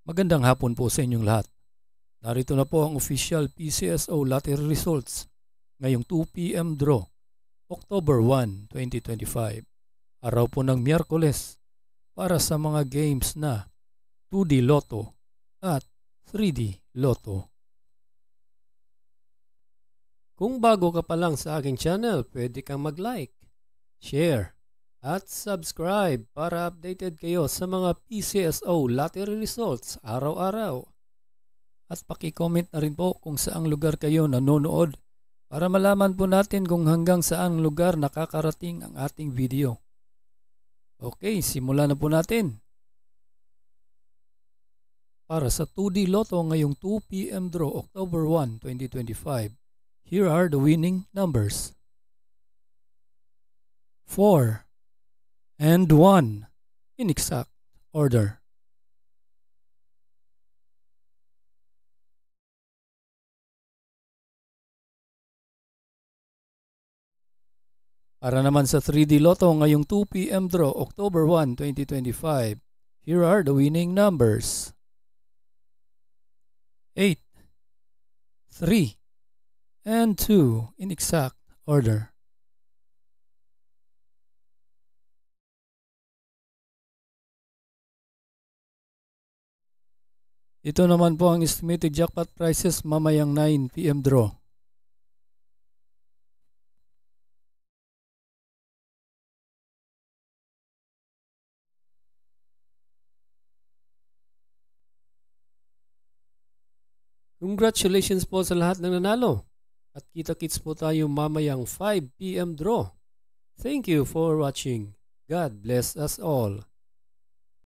Magandang hapon po sa inyong lahat. Narito na po ang official PCSO lottery results ngayong 2 p.m. draw, October 1, 2025. Araw po ng Miyerkules para sa mga games na 2D Lotto at 3D Lotto. Kung bago ka pa lang sa aking channel, pwede kang mag-like, share, at subscribe para updated kayo sa mga PCSO lottery results araw-araw. At paki-comment na rin po kung saang lugar kayo nanonood para malaman po natin kung hanggang saang lugar nakakarating ang ating video. Okay, simulan na po natin. Para sa 2D Lotto ngayong 2 p.m. draw October 1, 2025, here are the winning numbers. 4 and 1 in exact order. Para naman sa 3D Lotto ngayong 2 p.m. draw October 1, 2025, here are the winning numbers. 8, 3, and 2 in exact order. Ito naman po ang estimated jackpot prices mamayang 9 p.m. draw. Congratulations po sa lahat ng nanalo. At kita-kits po tayo mamayang 5 p.m. draw. Thank you for watching. God bless us all.